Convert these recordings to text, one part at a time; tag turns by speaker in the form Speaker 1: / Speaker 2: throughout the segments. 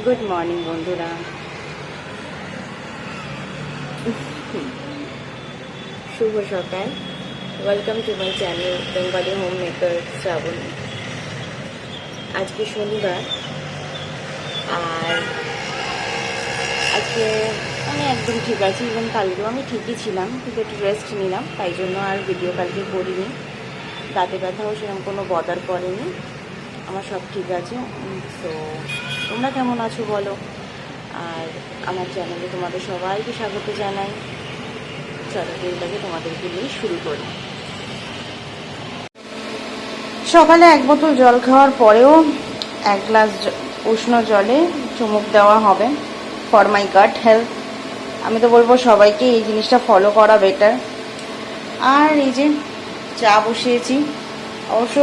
Speaker 1: Good morning বন্ধুরা, শুভ সকাল। Welcome to my channel Bengali home maker Shrabani. আজকে শনিবার, আর আজকে আমি একদম ঠিক আছি। ইভেন কালকেও আমি ঠিকই ছিলাম, কিন্তু একটু রেস্ট নিলাম, তাই জন্য আর ভিডিও কালকে করিনি। দাঁতে ব্যথাও সেরকম কোনো বদার করেনি, আমার সব ঠিক আছে। তো তোমরা কেমন আছো বলো, আর আমার চ্যানেলে তোমাদের সবাইকে স্বাগত জানাই। চলো দিনটাকে তোমাদেরকে নিয়ে শুরু করি। সকালে এক বোতল জল খাওয়ার পরেও এক গ্লাস উষ্ণ জলে চুমুক দেওয়া হবে ফর মাই গাট হেলথ। আমি তো বলবো সবাইকে এই জিনিসটা ফলো করা বেটার। আর এই যে চা বসিয়েছি, অবশ্য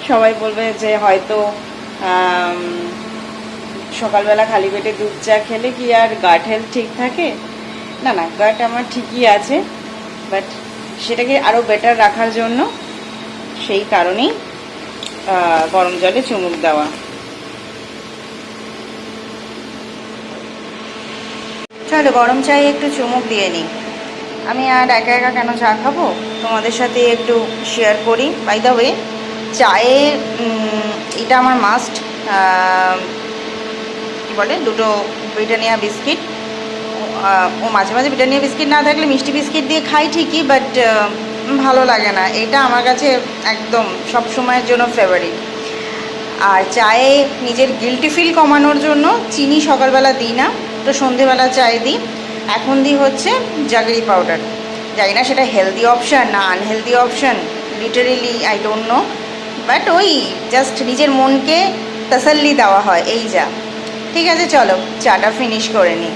Speaker 1: সবাই বলবে যে হয়তো সকালবেলা খালি পেটে দুধ চা খেলে কি আর গাট হেলথ ঠিক থাকে? না না, গাট আমার ঠিকই আছে, বাট সেটাকে আরও বেটার রাখার জন্য সেই কারণেই গরম জলে চুমুক দেওয়া। চলো গরম চায়ে একটু চুমুক দিয়ে নিই। আমি আর একা একা কেন চা খাবো, তোমাদের সাথে একটু শেয়ার করি। বাই দ্য ওয়ে, চায়ে এটা আমার মাস্ট, কী বলে, দুটো ব্রিটানিয়া বিস্কিট। ও মাঝে মাঝে ব্রিটানিয়া বিস্কিট না থাকলে মিষ্টি বিস্কিট দিয়ে খাই ঠিকই, বাট ভালো লাগে না। এটা আমার কাছে একদম সব সময়ের জন্য ফেভারিট। আর চায়ে নিজের গিল্টি ফিল কমানোর জন্য চিনি সকালবেলা দিই না, তো সন্ধেবেলা চায়ে দিই। এখন দিই হচ্ছে জাগরি পাউডার। জানি না সেটা হেলদি অপশান না unhealthy option, literally I don't know, but ওই জাস্ট নিজের মনকে তাসাল্লি দেওয়া হয়, এই যা। ঠিক আছে, চলো চাটা ফিনিশ করে নিই।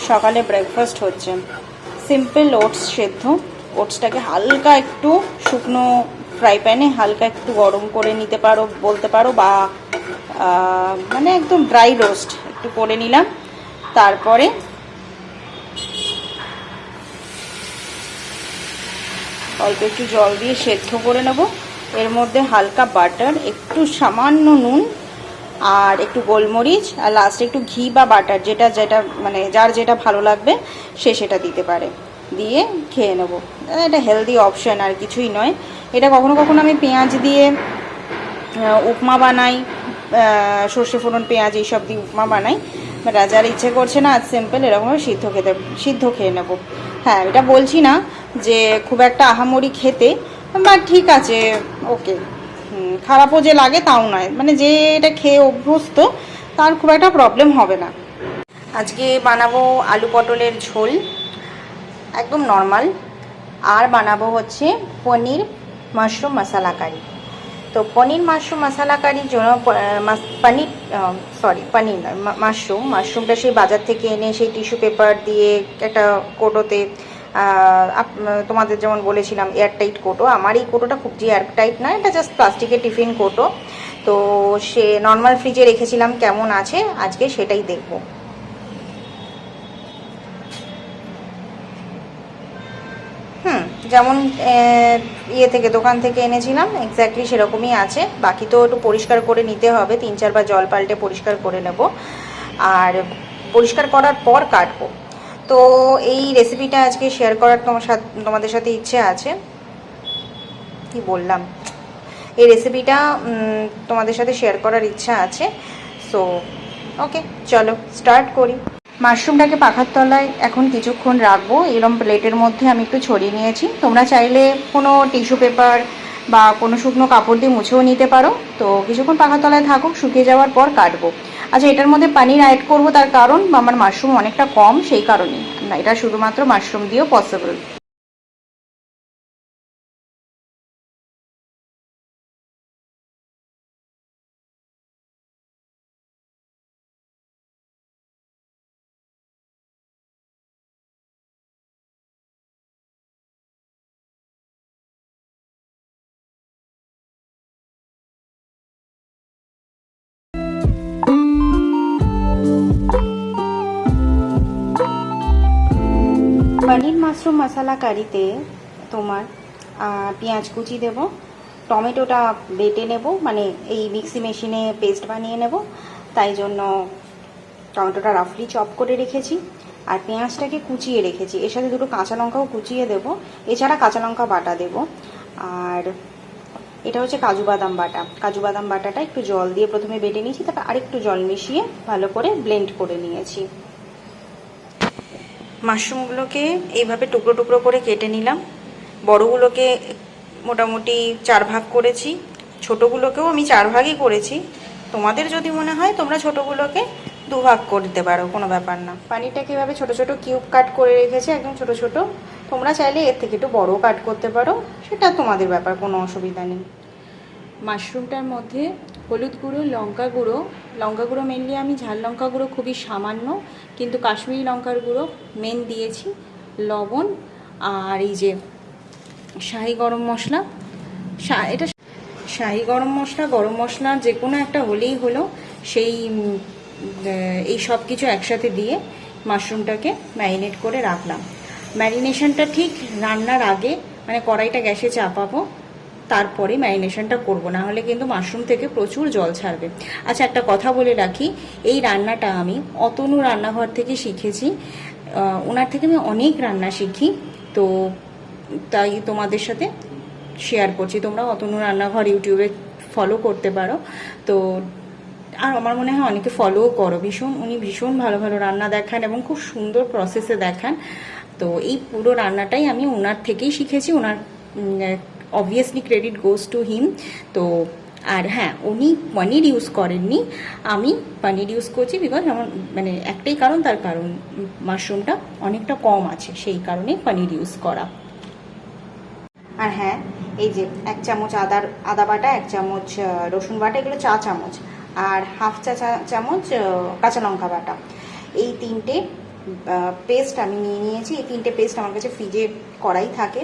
Speaker 1: সকালে ব্রেকফাস্ট হচ্ছে সিম্পল ওটস সেদ্ধ। ওটসটাকে হালকা একটু শুকনো ফ্রাই প্যানে হালকা একটু গরম করে নিতে পারো, বলতে পারো, বা মানে একদম ড্রাই রোস্ট একটু করে নিলাম। তারপরে অল্প একটু জল দিয়ে সেদ্ধ করে নেব। এর মধ্যে হালকা বাটার, একটু সামান্য নুন আর একটু গোলমরিচ আর লাস্টে একটু ঘি বা বাটার, যেটা যেটা মানে যার যেটা ভালো লাগবে সে সেটা দিতে পারে, দিয়ে খেয়ে নেব। এটা হেলদি অপশান, আর কিছুই নয়। এটা কখনো কখনো আমি পেঁয়াজ দিয়ে উপমা বানাই, সর্ষে ফোড়ন পেঁয়াজ এইসব দিয়ে উপমা বানাই। বাট যার ইচ্ছে করছে না, আজ সিম্পল এরকমভাবে সিদ্ধ খেয়ে নেব। হ্যাঁ, এটা বলছি না যে খুব একটা আহামরি খেতে, বাট ঠিক আছে, ওকে। খারাপও যে লাগে তাও নয়, মানে যে এটা খেয়ে অভ্যস্ত তার খুব একটা প্রবলেম হবে না। আজকে বানাবো আলু পটলের ঝোল, একদম নর্মাল। আর বানাবো হচ্ছে পনির মাশরুম মশলা কারি। তো পনির মাশরুম মশলা কারির জন্য পনির নয়, মাশরুমটা সেই বাজার থেকে এনে সেই টিস্যু পেপার দিয়ে একটা কোটোতে, তোমাদের যেমন বলেছিলাম এয়ারটাইট কোটো, আমার এই কোটোটা খুব যে এয়ারটাইট না, এটা জাস্ট প্লাস্টিকের টিফিন কোটো। তো সে নর্মাল ফ্রিজে রেখেছিলাম, কেমন আছে আজকে সেটাই দেখব। যেমন ইয়ে থেকে দোকান থেকে এনেছিলাম এক্স্যাক্টলি সেরকমই আছে। বাকি তো একটু পরিষ্কার করে নিতে হবে, 3-4 বার জল পাল্টে পরিষ্কার করে নেব, আর পরিষ্কার করার পর কাটবো। তো এই রেসিপিটা আজকে শেয়ার করার তোমাদের সাথে ইচ্ছে আছে। কি বললাম, এই রেসিপিটা তোমাদের সাথে শেয়ার করার ইচ্ছা আছে। সো ওকে, চলো স্টার্ট করি। মাশরুমটাকে পাখার তলায় এখন কিছুক্ষণ রাখবো। এরম প্লেটের মধ্যে আমি একটু ছড়িয়ে নিয়েছি। তোমরা চাইলে কোনো টিস্যু পেপার বা কোনো শুকনো কাপড় দিয়ে মুছেও নিতে পারো। তো কিছুক্ষণ পাখার তলায় থাকুক, শুকিয়ে যাওয়ার পর কাটবো। আচ্ছা, এটার মধ্যে পানির অ্যাড করবো, তার কারণ আমার মাশরুম অনেকটা কম, সেই কারণেই না, এটা শুধুমাত্র মাশরুম দিয়েও পসিবল। পনির মাশরুম মশলা কারিতে তোমার পেঁয়াজ কুচি দেব, টমেটোটা বেটে নেব, মানে এই মিক্সি মেশিনে পেস্ট বানিয়ে নেব, তাই জন্য টমেটোটা রাফলি চপ করে রেখেছি, আর পেঁয়াজটাকে কুচিয়ে রেখেছি। এর সাথে দুটো কাঁচা লঙ্কাও কুচিয়ে দেব, এছাড়া কাঁচা লঙ্কা বাটা দেব। আর এটা হচ্ছে কাজু বাদাম বাটা। কাজু বাদাম বাটাটা একটু জল দিয়ে প্রথমে বেটে নিয়েছি, তারপর আরেকটু জল মিশিয়ে ভালো করে ব্লেন্ড করে নিয়েছি। মাশরুমগুলোকে এইভাবে টুকরো টুকরো করে কেটে নিলাম। বড়গুলোকে মোটামুটি 4 ভাগ করেছি, ছোটোগুলোকেও আমি 4 ভাগই করেছি। তোমাদের যদি মনে হয় তোমরা ছোটোগুলোকে 2 ভাগ করতে পারো, কোনো ব্যাপার না। পানিটাকে এভাবে ছোটো ছোটো কিউব কাট করে রেখেছি, একদম ছোটো ছোটো। তোমরা চাইলে এর থেকে একটু বড়ও কাট করতে পারো, সেটা তোমাদের ব্যাপার, কোনো অসুবিধা নেই। মাশরুমটার মধ্যে হলুদ গুঁড়ো, লঙ্কা গুঁড়ো মেনলি আমি ঝাল লঙ্কা গুঁড়ো খুবই সামান্য, কিন্তু কাশ্মীরি লঙ্কার গুঁড়ো মেন দিয়েছি, লবণ, আর এই যে শাহি গরম মশলা। এটা শাহি গরম মশলা যে কোনো একটা হলেই হলো। এই সব কিছু একসাথে দিয়ে মাশরুমটাকে ম্যারিনেট করে রাখলাম। ম্যারিনেশনটা ঠিক রান্নার আগে, মানে কড়াইটা গ্যাসে চাপাবো, তারপরে ম্যারিনেশনটা করবো, না হলে কিন্তু মাশরুম থেকে প্রচুর জল ছাড়বে। আচ্ছা, একটা কথা বলে রাখি, এই রান্নাটা আমি অতনু রান্নাঘর থেকে শিখেছি। ওনার থেকে আমি অনেক রান্না শিখি, তো তাই তোমাদের সাথে শেয়ার করছি। তোমরা অতনু রান্নাঘর ইউটিউবে ফলো করতে পারো। তো আর আমার মনে হয় অনেকে ফলোও করো। উনি ভীষণ ভালো ভালো রান্না দেখান এবং খুব সুন্দর প্রসেসে দেখান। তো এই পুরো রান্নাটাই আমি ওনার থেকেই শিখেছি। ওনার obviously credit goes to him. তো আর হ্যাঁ, উনি পনির ইউজ করেননি, আমি পনির ইউজ করছি, বিকজ আমার মানে একটাই কারণ, তার কারণ মাশরুমটা অনেকটা কম আছে, সেই কারণে পনির ইউজ করা। আর হ্যাঁ, এই যে 1 চামচ আদা বাটা, 1 চামচ রসুন বাটা, এগুলো 4 চামচ, আর হাফ চামচ কাঁচা লঙ্কা বাটা, এই 3টে পেস্ট আমি নিয়ে নিয়েছি। এই 3টে পেস্ট আমার কাছে ফ্রিজে করাই থাকে,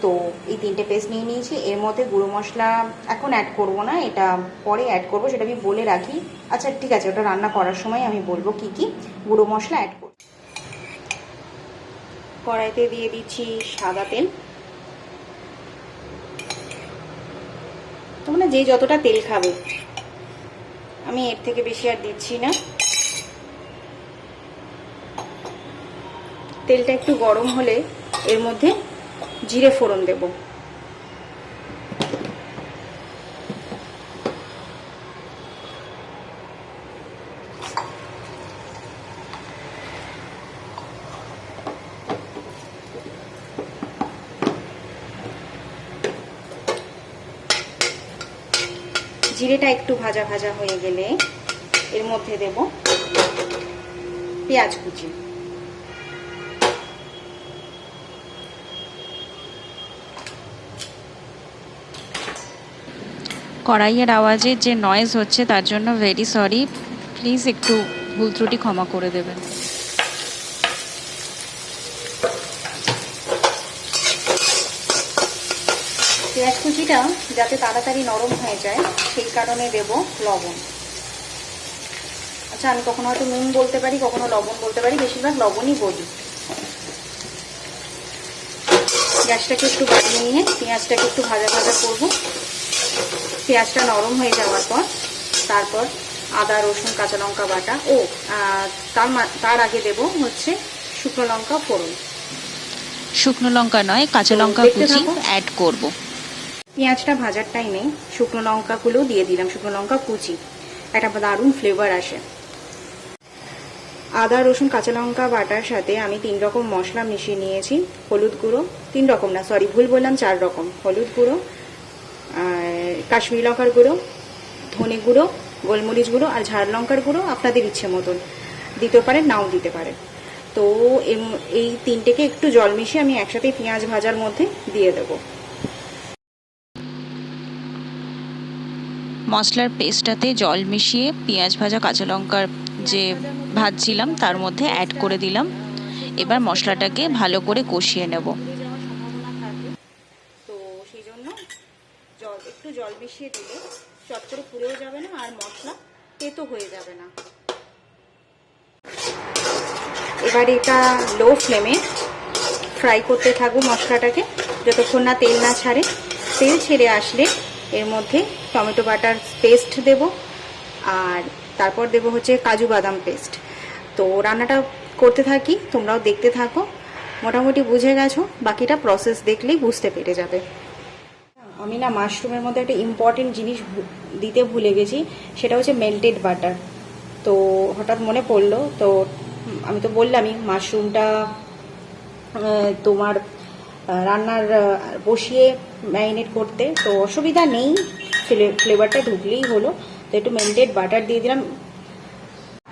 Speaker 1: তো এই 3টে পেস্ট নিয়ে নিয়েছি। এর মধ্যে গুঁড়ো মশলা এখন অ্যাড করব না, এটা পরে অ্যাড করব, সেটা আমি বলে রাখি। আচ্ছা ঠিক আছে, ওটা রান্না করার সময় আমি বলবো কি কি গুঁড়ো মশলা অ্যাড করব। কড়াইতে দিয়ে দিচ্ছি সাদা তেল, যে যতটা তেল খাবে, আমি এর থেকে বেশি আর দিচ্ছি না। তেলটা একটু গরম হলে এর মধ্যে জিরে ফোড়ন দেব। জিরেটা একটু ভাজা ভাজা হয়ে গেলে এর মধ্যে দেব পেঁয়াজ কুচি।
Speaker 2: কড়াইয়ের আওয়াজের যে নয়েজ হচ্ছে তার জন্য ভেরি সরি, প্লিজ একটু ভুল ত্রুটি ক্ষমা করে দেবেন।
Speaker 1: পেঁয়াজ কুচিটা যাতে তাড়াতাড়ি নরম হয়ে যায় সেই কারণে দেব লবণ। আচ্ছা, আমি কখনো হয়তো নুন বলতে পারি, কখনো লবণ বলতে পারি, বেশিরভাগ লবণই বলি। গ্যাসটাকে একটু বাড়িয়ে নিয়ে পেঁয়াজটাকে একটু ভাজা ভাজা করব। পেঁয়াজটা নরম হয়ে যাওয়ার পর তারপর আদা রসুন কাঁচা লঙ্কা বাটা, তার আগে দেব হচ্ছে শুকনো লঙ্কা ফোড়ন।
Speaker 2: শুকনো লঙ্কা নয়, কাঁচা লঙ্কা কুচি অ্যাড করব।
Speaker 1: পেঁয়াজটা ভাজার টাইমে শুকনো লঙ্কাগুলো দিয়ে দিলাম, শুকনো লঙ্কা কুচি, একটা দারুণ ফ্লেভার আসে। আদা রসুন কাঁচা লঙ্কা বাটার সাথে আমি 3 রকম মশলা মিশিয়ে নিয়েছি। হলুদ গুঁড়ো, 3 রকম না, সরি ভুল বললাম, 4 রকম। হলুদ গুঁড়ো, কাশ্মীরি লঙ্কার গুঁড়ো, ধনে গুঁড়ো, গোলমরিচ গুঁড়ো আর ঝাল লঙ্কার গুঁড়ো আপনাদের ইচ্ছে মতন দিতে পারেন, নাও দিতে পারেন। তো এই 3টেকে একটু জল মিশিয়ে আমি একসাথে পেঁয়াজ ভাজার মধ্যে দিয়ে দেব।
Speaker 2: মশলার পেস্টটাতে জল মিশিয়ে পেঁয়াজ ভাজা কাঁচা লঙ্কার যে ভাজছিলাম তার মধ্যে অ্যাড করে দিলাম। এবার মশলাটাকে ভালো করে কষিয়ে নেব।
Speaker 1: তো সেই জন্য একটু জল মিশিয়ে দিলে চটচড়ে পুড়েও যাবে না আর মশলা তেতো হয়ে যাবে না। এবার এটা লো ফ্লেমে ফ্রাই করতে থাকবো মশলাটাকে যতক্ষণ না তেল না ছাড়ে। তেল ছেড়ে আসলে এর মধ্যে টমেটো বাটার পেস্ট দেব আর তারপর দেব হচ্ছে কাজু বাদাম পেস্ট। তো রান্নাটা করতে থাকি, তোমরাও দেখতে থাকো। মোটামুটি বুঝে গেছো, বাকিটা প্রসেস দেখলেই বুঝতে পেরে যাবে। আমি না মাশরুমের মধ্যে একটা ইম্পর্টেন্ট জিনিস দিতে ভুলে গেছি, সেটা হচ্ছে মেল্টেড বাটার। তো হঠাৎ মনে পড়লো, তো আমি তো বললামই মাশরুমটা তোমার রান্নার বসিয়ে ম্যারিনেট করতে, তো অসুবিধা নেই, ফ্লেভারটা ঢুকলেই হলো। তো একটু মেল্টেড বাটার দিয়ে দিলাম।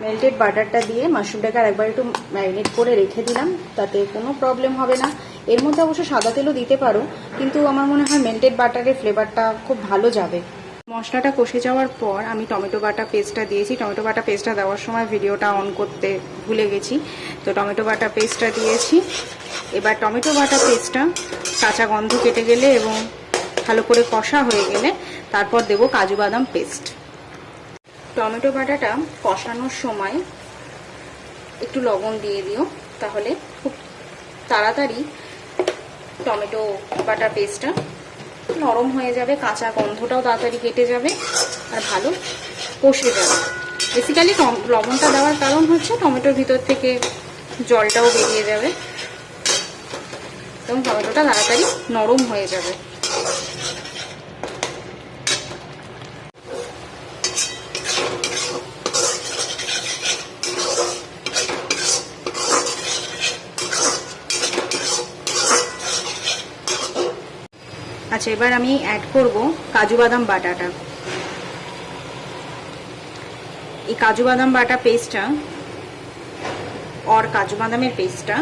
Speaker 1: মেল্টেড বাটারটা দিয়ে মাশরুমটাকে আর একবার একটু ম্যারিনেট করে রেখে দিলাম, তাতে কোনো প্রবলেম হবে না। এর মধ্যে অবশ্য সাদা তেলও দিতে পারো, কিন্তু আমার মনে হয় মেল্টেড বাটারের ফ্লেভারটা খুব ভালো যাবে। মশলাটা কষে যাওয়ার পর আমি টমেটো বাটা পেস্টটা দিয়েছি। টমেটো বাটা পেস্টটা দেওয়ার সময় ভিডিওটা অন করতে ভুলে গেছি, তো টমেটো বাটা পেস্টটা দিয়েছি। এবার টমেটো বাটা পেস্টটা কাঁচা গন্ধ কেটে গেলে এবং ভালো করে কষা হয়ে গেলে তারপর দেব কাজু বাদাম পেস্ট। টমেটো বাটাটা কষানোর সময় একটু লবণ দিয়ে দিও, তাহলে খুব তাড়াতাড়ি টমেটো বাটা পেস্টটা নরম হয়ে যাবে, কাঁচা গন্ধটাও তাড়াতাড়ি কেটে যাবে আর ভালো কষে যাবে। বেসিক্যালি লবণটা দেওয়ার কারণ হচ্ছে টমেটোর ভিতর থেকে জলটাও বেরিয়ে যাবে এবং টমেটোটা তাড়াতাড়ি নরম হয়ে যাবে। আচ্ছা, এবার আমি অ্যাড করব কাজু বাদাম বাটাটা। এই কাজু বাদাম বাটা পেস্টটা আর কাজু বাদামের পেস্টটা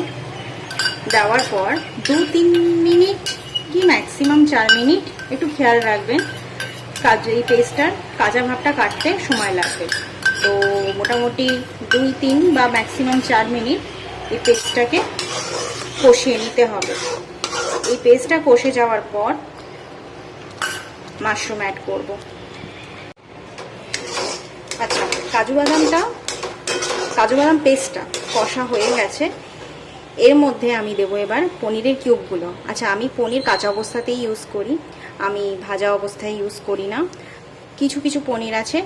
Speaker 1: দেওয়ার পর 2-3 মিনিট কি ম্যাক্সিমাম 4 মিনিট একটু খেয়াল রাখবেন, এই পেস্টটার কাঁচা ভাবটা কাটতে সময় লাগবে। তো মোটামুটি 2-3 বা ম্যাক্সিমাম 4 মিনিট এই পেস্টটাকে কষিয়ে নিতে হবে। এই পেস্টটা কষে যাওয়ার পর মাশরুম অ্যাড করব। আচ্ছা, কাজু বাদাম পেস্টটা কষা হয়ে গেছে। এর মধ্যে আমি দেবো এবার পনিরের কিউবগুলো। আচ্ছা, আমি পনির কাঁচা অবস্থাতেই ইউজ করি, আমি ভাজা অবস্থায় ইউজ করি না। কিছু কিছু পনির আছে,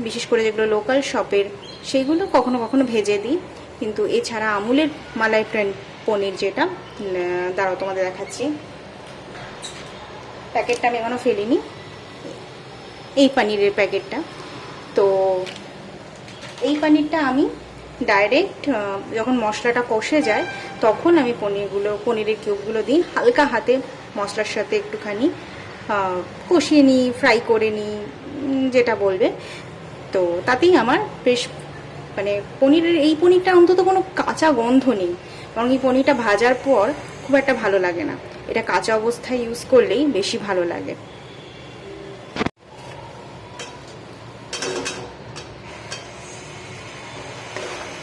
Speaker 1: বিশেষ করে যেগুলো লোকাল শপের, সেইগুলো কখনো কখনো ভেজে দিই। কিন্তু এছাড়া আমুলের মালাই পনির যেটা, দাঁড়াও তোমাদের দেখাচ্ছি, প্যাকেটটা আমি এখনও ফেলিনি, এই পনিরের প্যাকেটটা। তো এই পনিরটা আমি ডাইরেক্ট যখন মশলাটা কষে যায় তখন আমি পনিরের কিউবগুলো দিই, হালকা হাতে মশলার সাথে একটুখানি কষিয়ে নিই, ফ্রাই করে নিই, যেটা বলবে। তো তাতেই আমার বেশ মানে এই পনিরটা অন্তত কোনো কাঁচা গন্ধ নেই, বরং এই পনিরটা ভাজার পর খুব একটা ভালো লাগে না, এটা কাঁচা অবস্থায় ইউজ করলেই বেশি ভালো লাগে।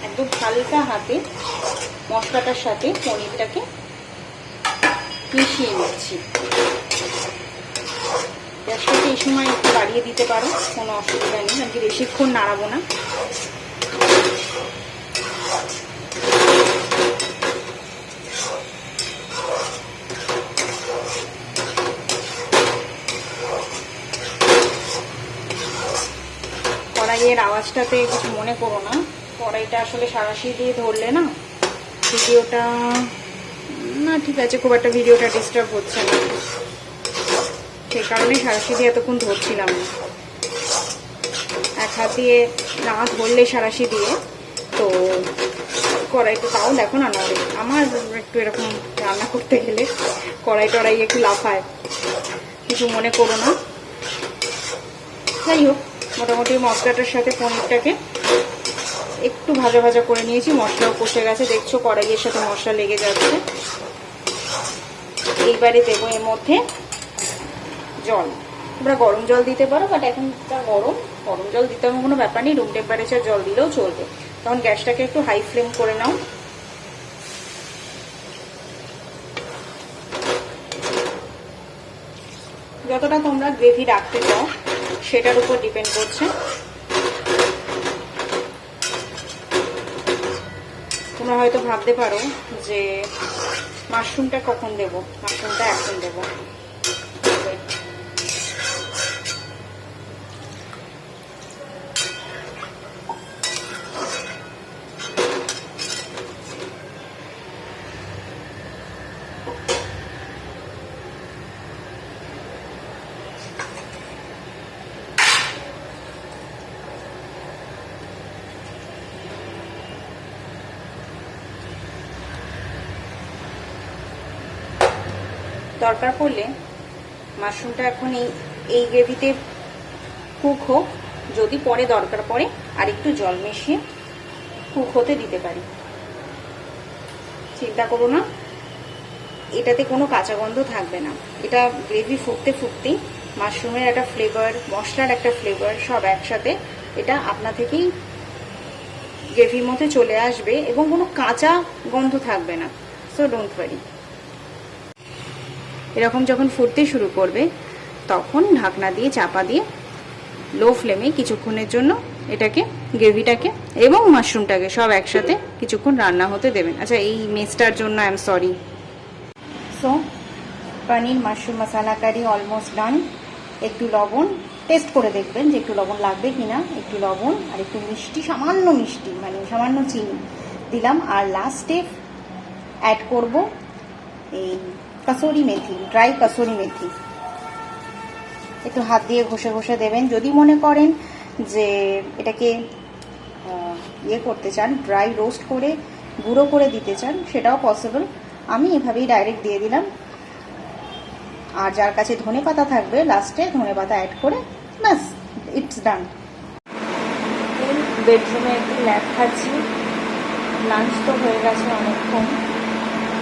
Speaker 1: একদম হালকা হাতে মশলাটার সাথে পনিরটাকে মিশিয়ে নিচ্ছি। গ্যাসটাকে এই সময় একটু বাড়িয়ে দিতে পারো, কোনো অসুবিধা নেই, আমি বেশিক্ষণ নাড়াবো না। কড়াইয়ের আওয়াজটাতে কিছু মনে করো না, কড়াইটা আসলে সাঁড়াশি দিয়ে ধরলে না ভিডিওটা, না ঠিক আছে, খুব একটা ভিডিওটা ডিস্টার্ব হচ্ছে না, সেই কারণে সাঁড়াশি দিয়ে এতক্ষণ ধরছিলাম না। এক হাত দিয়ে না ধরলে সাঁড়াশি দিয়ে তো কড়াইটা, তাও দেখো না নড়ে। আমার একটু এরকম রান্না করতে গেলে কড়াই টড়াই একটু লাফায়, কিছু মনে করো না। যাই হোক, মোটামুটি মশলাটার সাথে পনিরটাকে একটু ভাজা ভাজা করে নিয়েছি, মশলাও কষে গেছে, দেখছো কড়াইয়ের সাথে মশলা লেগে যাচ্ছে। এইবারে দেবো এর মধ্যে জল, তোমরা গরম জল দিতে পারো, বাট এখন গরম জল দিতে হবে কোনো ব্যাপার নেই, রুম টেম্পারেচার জল দিলেও চলবে। তখন গ্যাসটাকে একটু হাই ফ্লেম করে নাও। যতটা তোমরা গ্রেভি রাখতে চাও সেটার উপর ডিপেন্ড করছে। তোমরা হয়তো ভাবতে পারো যে মাশরুমটা কখন দেবো, মাশরুমটা এখন দেবো। দরকার পড়লে মাশরুমটা এখন এই গ্রেভিতে কুক হোক, যদি পরে দরকার পড়ে আর একটু জল মিশিয়ে কুক হতে দিতে পারি, চিন্তা করো না, এটাতে কোনো কাঁচা গন্ধ থাকবে না। এটা গ্রেভি ফুটতে ফুটতেই মাশরুমের একটা ফ্লেভার, মশলার একটা ফ্লেভার, সব একসাথে এটা আপনা থেকেই গ্রেভির মধ্যে চলে আসবে এবং কোনো কাঁচা গন্ধ থাকবে না। So don't worry. এরকম যখন ফুটতে শুরু করবে তখন ঢাকনা দিয়ে চাপা দিয়ে লো ফ্লেমে কিছুক্ষণের জন্য এটাকে, গ্রেভিটাকে এবং মাশরুমটাকে সব একসাথে কিছুক্ষণ রান্না হতে দেবেন। আচ্ছা, এই মেসটার জন্য I am sorry. So paneer mushroom masala curry almost done. একটু লবণ টেস্ট করে দেখবেন যে একটু লবণ লাগবে কিনা, একটু লবণ আর একটু মিষ্টি, সামান্য মিষ্টি মানে সামান্য চিনি দিলাম। আর লাস্টে অ্যাড করব এই কসুরি মেথি, ড্রাই কসুরি মেথি। একটু হাত দিয়ে ঘষে ঘষে দেবেন। যদি মনে করেন যে এটাকে করতে চান, ড্রাই রোস্ট করে গুঁড়ো করে দিতে চান, সেটাও পসিবল। আমি এভাবেই ডাইরেক্ট দিয়ে দিলাম। আর যার কাছে ধনে পাতা থাকবে লাস্টে ধনে পাতা অ্যাড করে ব্যাস, ইটস ডান। বেডরুমে একটু ল্যাব খাচ্ছি, লাঞ্চ তো হয়ে গেছে অনেকক্ষণ।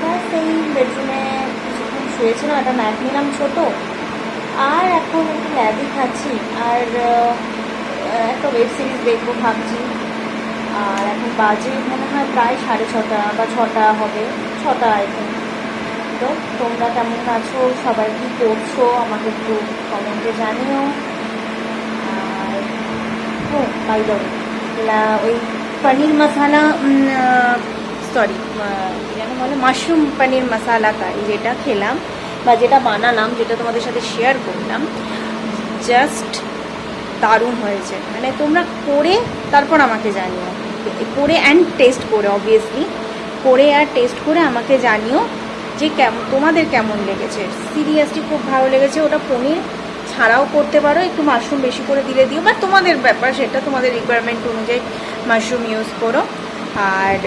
Speaker 1: ব্যাস এই বেডরুমে কিছুক্ষণ শুয়েছিলাম, একটা ম্যাট নিলাম ছোটো, আর এখন একটু ল্যাবই খাচ্ছি আর একটা ওয়েব সিরিজ দেখবো ভাবছি। আর এখন বাজে মনে হয় প্রায় 6:30 বা 6টা হবে, 6টা এখন। তো তোমরা কেমন আছো, সবাই কী করছো আমাকে একটু কমেন্টে জানিও। আর বাই দ্য ওয়ে, ওই পনির মশলা, সরি
Speaker 3: যেন বলে মাশরুম পনির মশালা কারি, যেটা খেলাম বা যেটা বানালাম, যেটা তোমাদের সাথে শেয়ার করলাম, জাস্ট দারুণ হয়েছে। মানে তোমরা করে তারপর আমাকে জানিও, করে অ্যান্ড টেস্ট করে, অবভিয়াসলি করে আর টেস্ট করে আমাকে জানিও যে কেমন তোমাদের কেমন লেগেছে। সিরিয়াসলি খুব ভালো লেগেছে। ওটা পনির ছাড়াও করতে পারো, একটু মাশরুম বেশি করে দিলে দিও, বা তোমাদের ব্যাপার, সেটা তোমাদের রিকোয়ারমেন্ট অনুযায়ী মাশরুম ইউজ করো। আর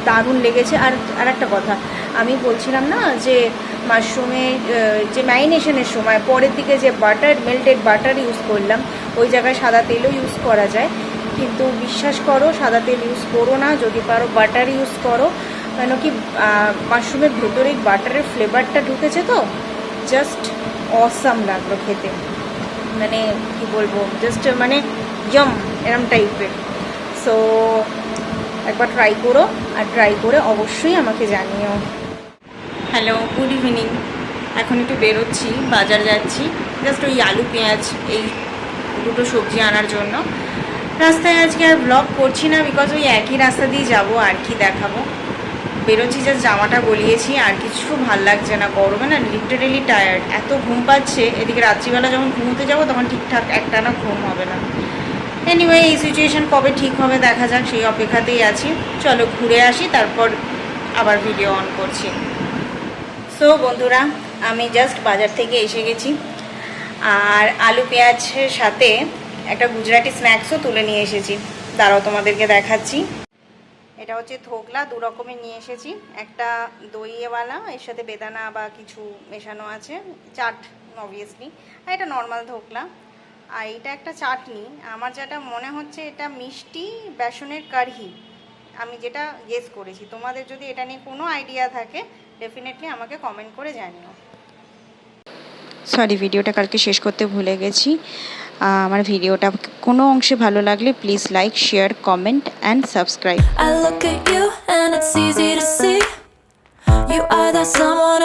Speaker 3: দারুণ লেগেছে। আর একটা কথা আমি বলছিলাম না যে মাশরুমের যে ম্যারিনেশনের সময় পরের দিকে যে বাটার, মেল্টেড বাটার ইউজ করলাম, ওই জায়গায় সাদা তেলও ইউজ করা যায়, কিন্তু বিশ্বাস করো সাদা তেল ইউজ করো না, যদি পারো বাটার ইউজ করো। কেন কি মাশরুমের ভেতরে বাটারের ফ্লেভারটা ঢুকেছে, তো জাস্ট অসাম লাগলো খেতে। মানে কি বলবো, জাস্ট মানে জম এরম টাইপের। সো একবার ট্রাই করো, আর ট্রাই করে অবশ্যই আমাকে জানিও। Hello, good evening. এখন একটু বেরোচ্ছি, বাজার যাচ্ছি, জাস্ট ওই আলু পেঁয়াজ এই দুটো সবজি আনার জন্য। রাস্তায় আজকে আর ব্লগ করছি না, বিকজ ওই একই রাস্তা দিয়ে যাবো, আর কি দেখাবো। বেরোচ্ছি, জাস্ট জামাটা গলিয়েছি, আর কিছু ভাল লাগছে না গরমে, না লিটারেলি টায়ার্ড, এত ঘুম পাচ্ছে। এদিকে রাত্রিবেলা যখন ঘুমোতে যাবো তখন ঠিকঠাক একটানা ঘুম হবে না। এনিওয়ে, এই সিচুয়েশান কবে ঠিক হবে দেখা যাক, সেই অপেক্ষাতেই আছি। চলো ঘুরে আসি, তারপর আবার ভিডিও অন করছি। সো বন্ধুরা, আমি জাস্ট বাজার থেকে এসে গেছি, আর আলু পেঁয়াজের সাথে একটা গুজরাটি স্ন্যাক্সও তুলে নিয়ে এসেছি। দাঁড়াও তোমাদেরকে দেখাচ্ছি। এটা হচ্ছে থোকলা, দু রকমের নিয়ে এসেছি। একটা দইওয়ালা, এর সাথে বেদানা বা কিছু মেশানো আছে, চাট অবভিয়াসলি। আর এটা নর্মাল ধোকলা। আর এটা একটা চাটনি, আমার যেটা মনে হচ্ছে এটা মিষ্টি বেসনের কারহি, আমি যেটা গেস করেছি। তোমাদের যদি এটা নিয়ে কোনো আইডিয়া থাকে ডেফিনেটলি আমাকে কমেন্ট করে জানিও।
Speaker 2: সরি, ভিডিওটা কালকে শেষ করতে ভুলে গেছি। আমার ভিডিওটা কোনো অংশে ভালো লাগলে please like, share, comment and subscribe.
Speaker 4: I look at you and it's easy to see you are that someone